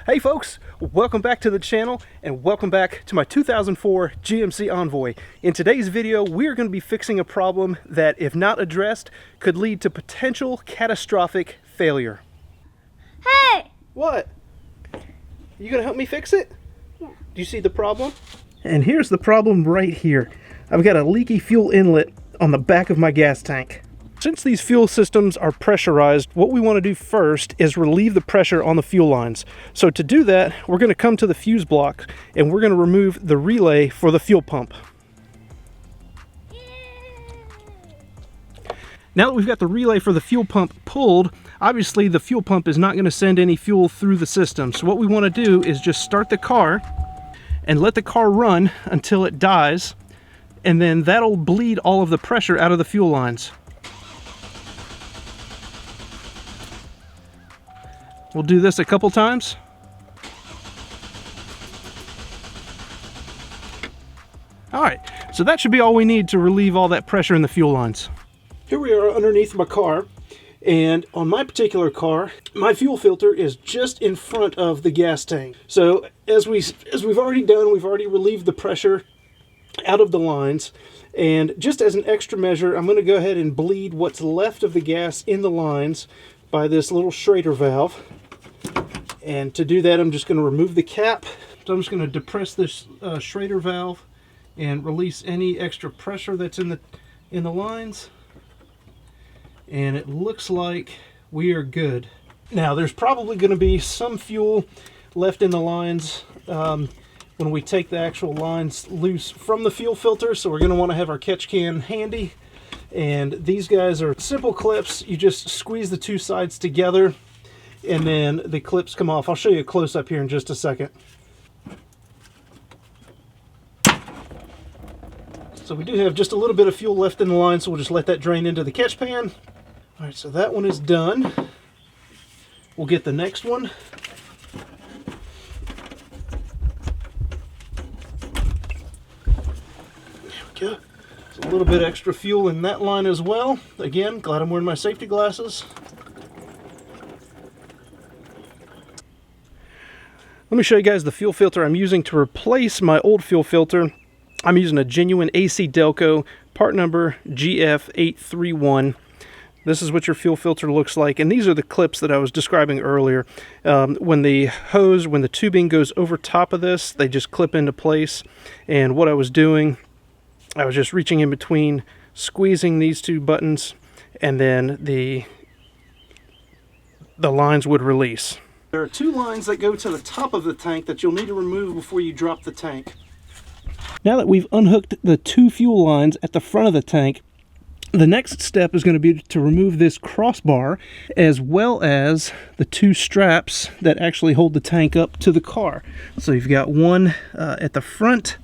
Hey folks, welcome back to the channel and welcome back to my 2004 GMC Envoy. In today's video, we're going to be fixing a problem that, if not addressed, could lead to potential catastrophic failure. Hey! What? You going to help me fix it? Yeah. Do you see the problem? And here's the problem right here. I've got a leaky fuel inlet on the back of my gas tank. Since these fuel systems are pressurized, what we want to do first is relieve the pressure on the fuel lines. So to do that, we're going to come to the fuse block and we're going to remove the relay for the fuel pump. Now that we've got the relay for the fuel pump pulled, obviously the fuel pump is not going to send any fuel through the system. So what we want to do is just start the car and let the car run until it dies, and then that'll bleed all of the pressure out of the fuel lines. We'll do this a couple times. All right, so that should be all we need to relieve all that pressure in the fuel lines. Here we are underneath my car, and on my particular car, my fuel filter is just in front of the gas tank. So as we've already done, we've already relieved the pressure out of the lines, and just as an extra measure, I'm going to go ahead and bleed what's left of the gas in the lines by this little Schrader valve. And to do that, I'm just going to remove the cap. So I'm just going to depress this Schrader valve and release any extra pressure that's in the lines. And it looks like we are good. Now, there's probably going to be some fuel left in the lines when we take the actual lines loose from the fuel filter. So we're going to want to have our catch can handy. And these guys are simple clips. You just squeeze the two sides together and then the clips come off. I'll show you a close-up here in just a second. So we do have just a little bit of fuel left in the line, so we'll just let that drain into the catch pan. All right, so that one is done. We'll get the next one. There we go. There's a little bit extra fuel in that line as well. Again, glad I'm wearing my safety glasses. Let me show you guys the fuel filter I'm using to replace my old fuel filter. I'm using a genuine AC Delco, part number GF831. This is what your fuel filter looks like, and these are the clips that I was describing earlier. When the tubing goes over top of this, they just clip into place. And what I was doing, I was just reaching in between, squeezing these two buttons, and then the lines would release. There are two lines that go to the top of the tank that you'll need to remove before you drop the tank. Now that we've unhooked the two fuel lines at the front of the tank, the next step is going to be to remove this crossbar as well as the two straps that actually hold the tank up to the car. So you've got one at the front,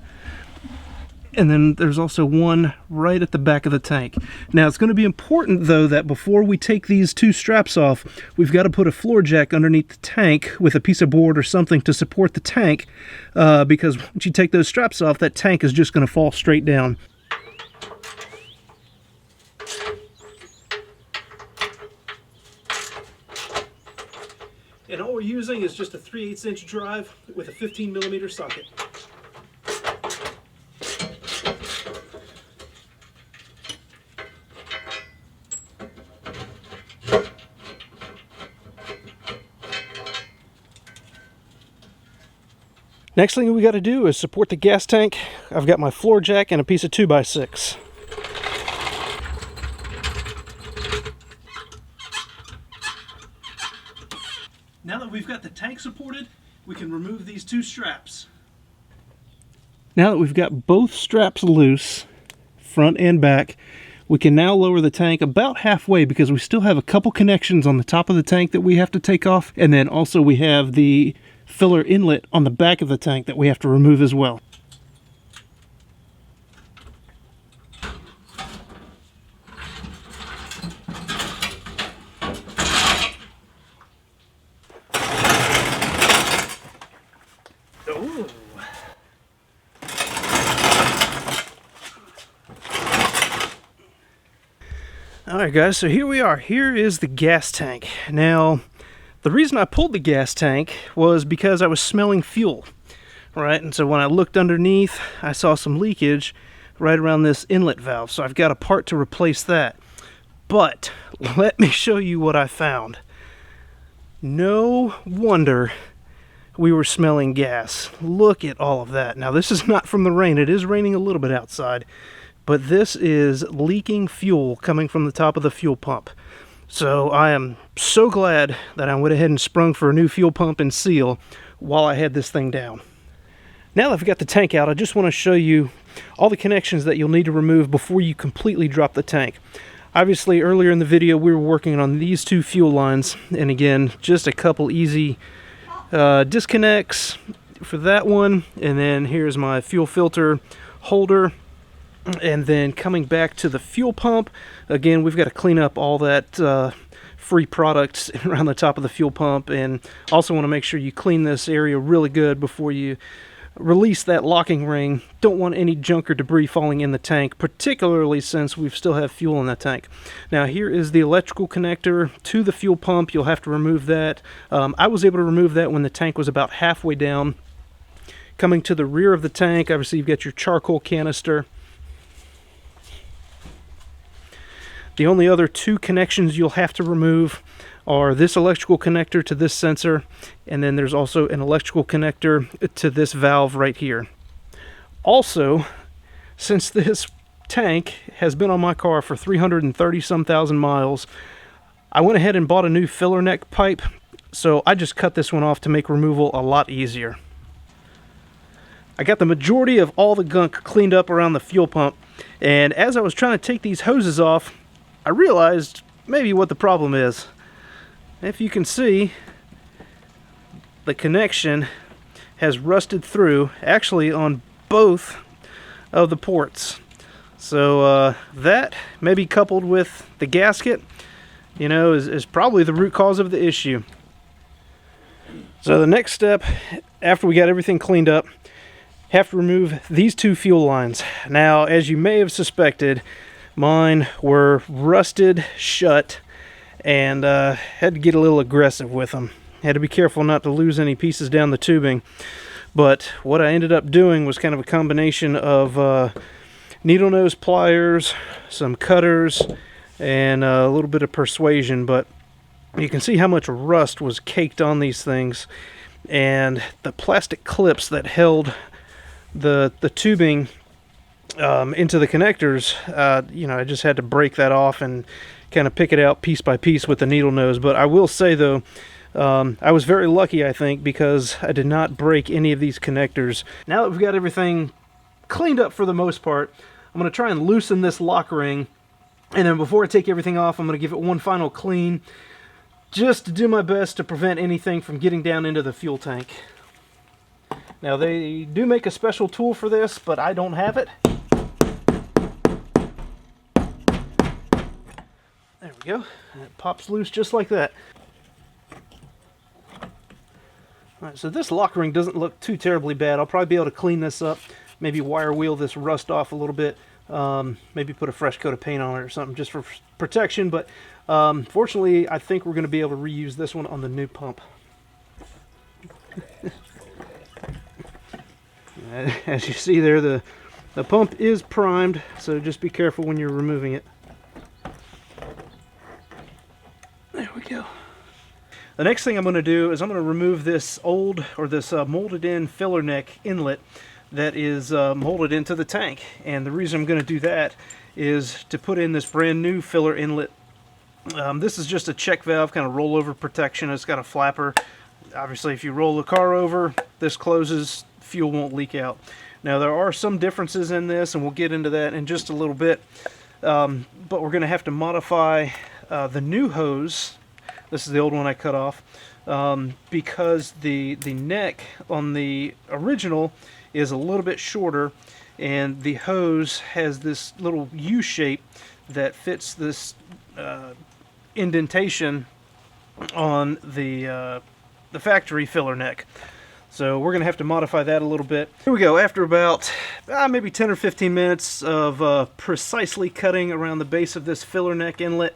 and then there's also one right at the back of the tank. Now, it's going to be important, though, that before we take these two straps off, we've got to put a floor jack underneath the tank with a piece of board or something to support the tank, because once you take those straps off, that tank is just going to fall straight down. And all we're using is just a 3/8" drive with a 15mm socket. Next thing we got to do is support the gas tank. I've got my floor jack and a piece of 2x6. Now that we've got the tank supported, we can remove these two straps. Now that we've got both straps loose, front and back, we can now lower the tank about halfway because we still have a couple connections on the top of the tank that we have to take off, and then also we have the filler inlet on the back of the tank that we have to remove as well. Ooh. All right, guys, so here we are. Here is the gas tank. Now, The reason I pulled the gas tank was because I was smelling fuel, right? And so when I looked underneath, I saw some leakage right around this inlet valve. So I've got a part to replace that. But let me show you what I found. No wonder we were smelling gas. Look at all of that. Now this is not from the rain. It is raining a little bit outside, but this is leaking fuel coming from the top of the fuel pump. So I am so glad that I went ahead and sprung for a new fuel pump and seal while I had this thing down. Now that I've got the tank out, I just want to show you all the connections that you'll need to remove before you completely drop the tank. Obviously, earlier in the video, we were working on these two fuel lines, and again, just a couple easy disconnects for that one. And then here's my fuel filter holder. And then coming back to the fuel pump, again, we've got to clean up all that free products around the top of the fuel pump, and also want to make sure you clean this area really good before you release that locking ring. Don't want any junk or debris falling in the tank, particularly since we still have fuel in the tank. Now here is the electrical connector to the fuel pump. You'll have to remove that. I was able to remove that when the tank was about halfway down. Coming to the rear of the tank, obviously you've got your charcoal canister. The only other two connections you'll have to remove are this electrical connector to this sensor, and then there's also an electrical connector to this valve right here. Also, since this tank has been on my car for 330-some thousand miles, I went ahead and bought a new filler neck pipe, so I just cut this one off to make removal a lot easier. I got the majority of all the gunk cleaned up around the fuel pump, and as I was trying to take these hoses off, I realized maybe what the problem is. If you can see, the connection has rusted through, actually on both of the ports. So that, maybe coupled with the gasket, you know, is probably the root cause of the issue. So the next step, after we got everything cleaned up, have to remove these two fuel lines. Now, as you may have suspected, mine were rusted shut, and had to get a little aggressive with them. Had to be careful not to lose any pieces down the tubing. But what I ended up doing was kind of a combination of needle nose pliers, some cutters, and a little bit of persuasion. But you can see how much rust was caked on these things, and the plastic clips that held the tubing into the connectors, you know, I just had to break that off and kind of pick it out piece by piece with the needle nose. But I will say though, I was very lucky, I think, because I did not break any of these connectors. Now that we've got everything cleaned up for the most part, I'm going to try and loosen this lock ring, and then before I take everything off, I'm going to give it one final clean, just to do my best to prevent anything from getting down into the fuel tank. Now they do make a special tool for this, but I don't have it. There we go. And it pops loose just like that. Alright, so this lock ring doesn't look too terribly bad. I'll probably be able to clean this up, maybe wire wheel this rust off a little bit, maybe put a fresh coat of paint on it or something just for protection. But fortunately, I think we're going to be able to reuse this one on the new pump. As you see there, the pump is primed, so just be careful when you're removing it. There we go. The next thing I'm going to do is I'm going to remove this old, or this molded in filler neck inlet that is molded into the tank. And the reason I'm going to do that is to put in this brand new filler inlet. This is just a check valve, kind of rollover protection. It's got a flapper. Obviously, if you roll the car over, this closes, fuel won't leak out. Now, there are some differences in this, and we'll get into that in just a little bit. But we're going to have to modify the new hose. This is the old one I cut off, because the neck on the original is a little bit shorter, and the hose has this little U shape that fits this indentation on the factory filler neck. So we're going to have to modify that a little bit. Here we go. After about maybe 10 or 15 minutes of precisely cutting around the base of this filler neck inlet,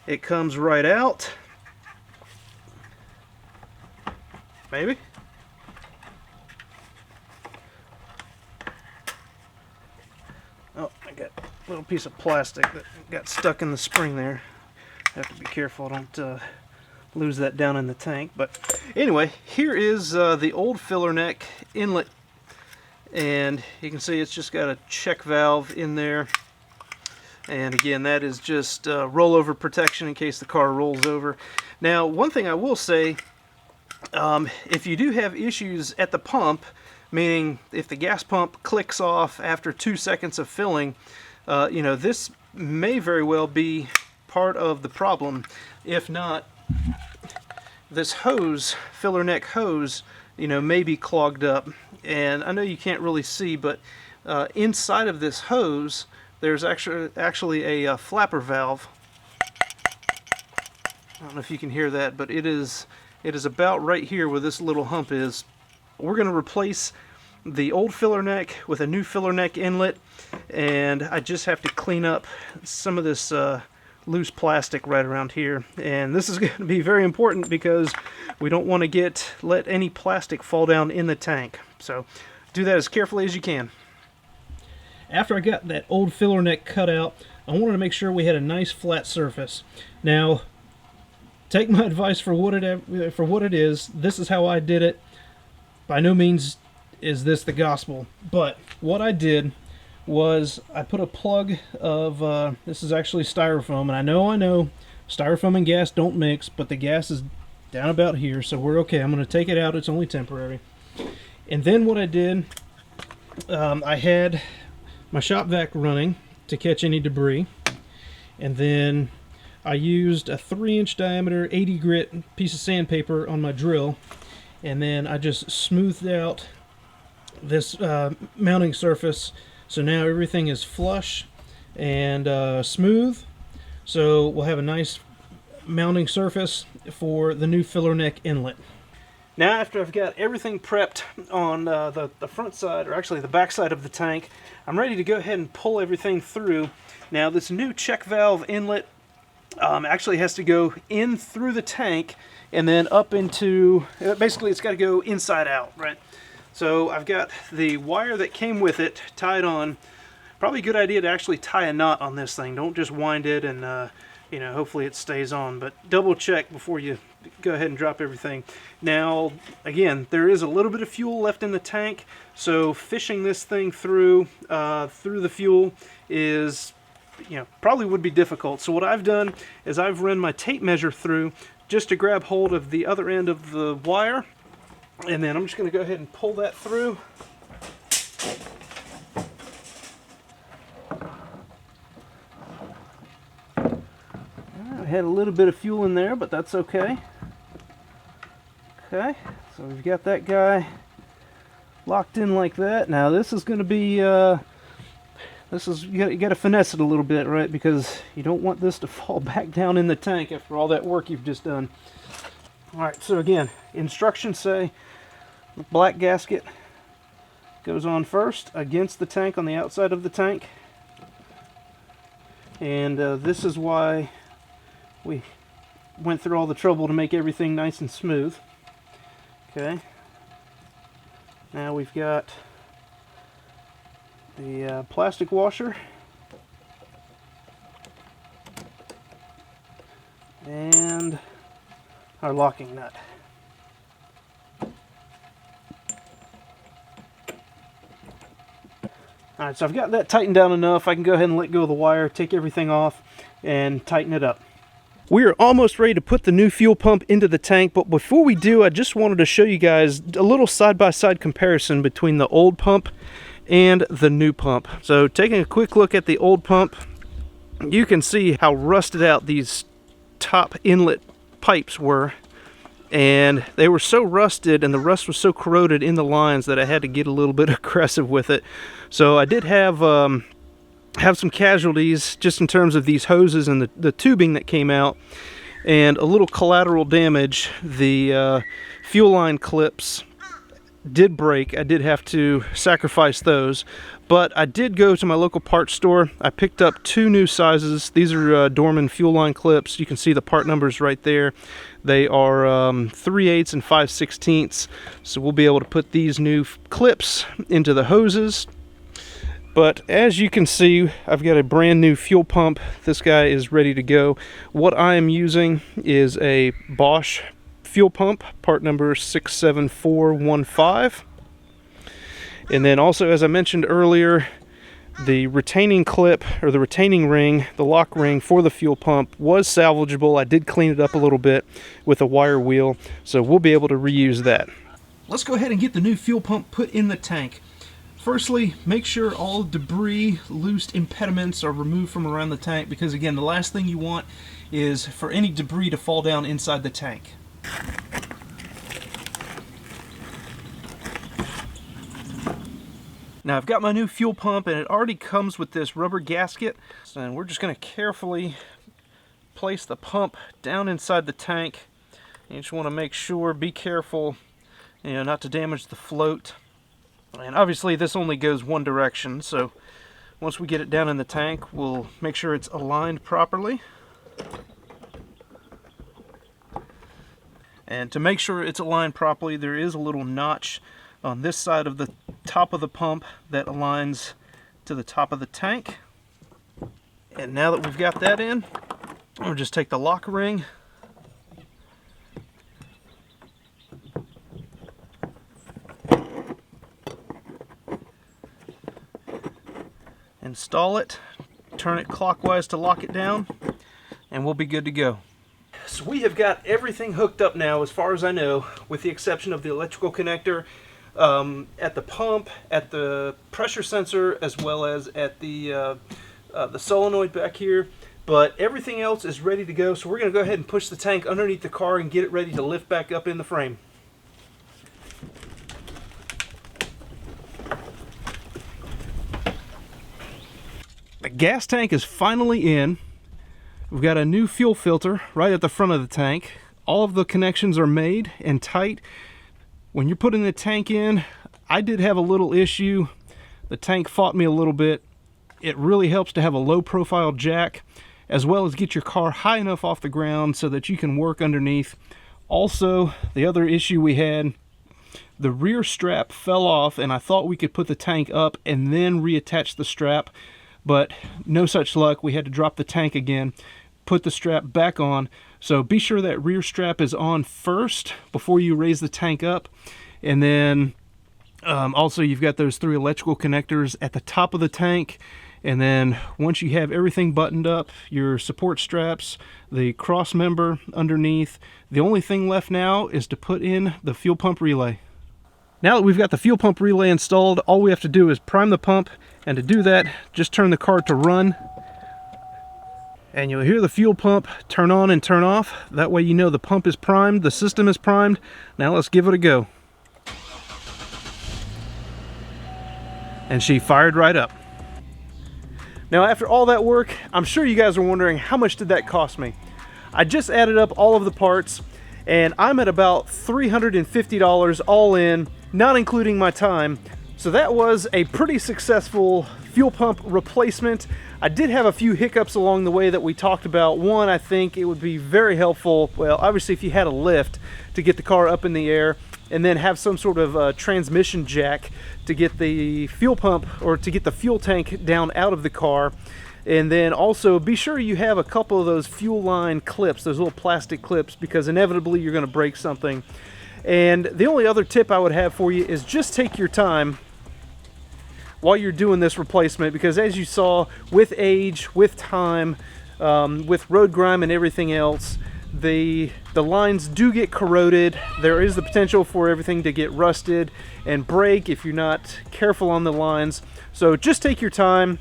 it comes right out. Maybe? Oh, I got a little piece of plastic that got stuck in the spring there. Have to be careful I don't lose that down in the tank. But anyway, here is the old filler neck inlet. And you can see it's just got a check valve in there. And again, that is just rollover protection in case the car rolls over. Now, one thing I will say, if you do have issues at the pump, meaning if the gas pump clicks off after 2 seconds of filling, you know, this may very well be part of the problem. If not, this hose, filler neck hose, you know, may be clogged up. And I know you can't really see, but inside of this hose, there's actually a flapper valve. I don't know if you can hear that, but it is about right here where this little hump is. We're going to replace the old filler neck with a new filler neck inlet, and I just have to clean up some of this loose plastic right around here. And this is going to be very important because we don't want to let any plastic fall down in the tank. So do that as carefully as you can. After I got that old filler neck cut out, I wanted to make sure we had a nice flat surface. Now, take my advice for what it is. This is how I did it. By no means is this the gospel, but what I did was I put a plug of, this is actually styrofoam, and I know, styrofoam and gas don't mix, but the gas is down about here, so we're okay. I'm going to take it out. It's only temporary. And then what I did, I had my shop vac running to catch any debris, and then I used a 3-inch diameter 80 grit piece of sandpaper on my drill, and then I just smoothed out this mounting surface, so now everything is flush and smooth. So we'll have a nice mounting surface for the new filler neck inlet. Now, after I've got everything prepped on the front side, or actually the back side of the tank, I'm ready to go ahead and pull everything through. Now, this new check valve inlet actually has to go in through the tank and then up into, basically it's got to go inside out, right? So I've got the wire that came with it tied on. Probably a good idea to actually tie a knot on this thing. Don't just wind it and you know, hopefully it stays on, but double check before you go ahead and drop everything. Now, again, there is a little bit of fuel left in the tank, so fishing this thing through the fuel is, you know, probably would be difficult. So what I've done is I've run my tape measure through just to grab hold of the other end of the wire, and then I'm just going to go ahead and pull that through. I had a little bit of fuel in there, but that's okay. Okay, so we've got that guy locked in like that. Now this is going to be, you got to finesse it a little bit, right? Because you don't want this to fall back down in the tank after all that work you've just done. All right, so again, instructions say the black gasket goes on first against the tank on the outside of the tank. And this is why we went through all the trouble to make everything nice and smooth. Okay. Now we've got the plastic washer. And our locking nut. Alright, so I've got that tightened down enough. I can go ahead and let go of the wire, take everything off, and tighten it up. We are almost ready to put the new fuel pump into the tank, but before we do, I just wanted to show you guys a little side-by-side comparison between the old pump and the new pump. So taking a quick look at the old pump, you can see how rusted out these top inlet pipes were, and they were so rusted and the rust was so corroded in the lines that I had to get a little bit aggressive with it. So I did have some casualties just in terms of these hoses and the tubing that came out, and a little collateral damage. The fuel line clips did break. I did have to sacrifice those, but I did go to my local parts store. I picked up 2 new sizes. These are Dorman fuel line clips. You can see the part numbers right there. They are 3/8 and 5/16, so we'll be able to put these new clips into the hoses. But as you can see, I've got a brand new fuel pump. This guy is ready to go. What I am using is a Bosch fuel pump, part number 67415. And then also, as I mentioned earlier, the retaining clip, or the retaining ring, the lock ring for the fuel pump was salvageable. I did clean it up a little bit with a wire wheel, so we'll be able to reuse that. Let's go ahead and get the new fuel pump put in the tank. Firstly, make sure all debris, loose impediments are removed from around the tank, because again, the last thing you want is for any debris to fall down inside the tank. Now I've got my new fuel pump, and it already comes with this rubber gasket, and we're just going to carefully place the pump down inside the tank. You just want to make sure, be careful, not to damage the float. And obviously this only goes one direction, so once we get it down in the tank, we'll make sure it's aligned properly. And to make sure it's aligned properly, there is a little notch on this side of the top of the pump that aligns to the top of the tank. And now that we've got that in, we'll just take the lock ring, install it, turn it clockwise to lock it down, and we'll be good to go. So we have got everything hooked up now, as far as I know, with the exception of the electrical connector at the pump, at the pressure sensor, as well as at the solenoid back here. But everything else is ready to go, so we're going to go ahead and push the tank underneath the car and get it ready to lift back up in the frame. The gas tank is finally in. We've got a new fuel filter right at the front of the tank. All of the connections are made and tight. When you're putting the tank in, I did have a little issue. The tank fought me a little bit. It really helps to have a low profile jack, as well as get your car high enough off the ground so that you can work underneath. Also, the other issue we had, the rear strap fell off, and I thought we could put the tank up and then reattach the strap, but no such luck. We had to drop the tank again, put the strap back on. So be sure that rear strap is on first before you raise the tank up. And then also you've got those 3 electrical connectors at the top of the tank. And then once you have everything buttoned up, your support straps, the cross member underneath, the only thing left now is to put in the fuel pump relay. Now that we've got the fuel pump relay installed, all we have to do is prime the pump, and to do that, just turn the car to run, and you'll hear the fuel pump turn on and turn off. That way you know the pump is primed, the system is primed. Now let's give it a go. And she fired right up. Now after all that work, I'm sure you guys are wondering, how much did that cost me? I just added up all of the parts, and I'm at about $350 all in, not including my time. So that was a pretty successful fuel pump replacement. I did have a few hiccups along the way that we talked about. One, I think it would be very helpful, well, obviously if you had a lift to get the car up in the air, and then have some sort of transmission jack to get the fuel pump, or to get the fuel tank down out of the car. And then also be sure you have a couple of those fuel line clips, those little plastic clips, because inevitably you're going to break something. And the only other tip I would have for you is just take your time while you're doing this replacement, because as you saw, with age, with time, with road grime and everything else, the lines do get corroded. There is the potential for everything to get rusted and break if you're not careful on the lines. So just take your time,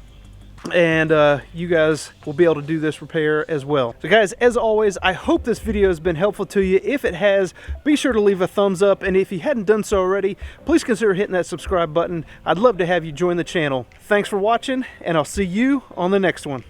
and you guys will be able to do this repair as well. So guys, as always, I hope this video has been helpful to you. If it has, be sure to leave a thumbs up, and if you hadn't done so already, please consider hitting that subscribe button. I'd love to have you join the channel. Thanks for watching, and I'll see you on the next one.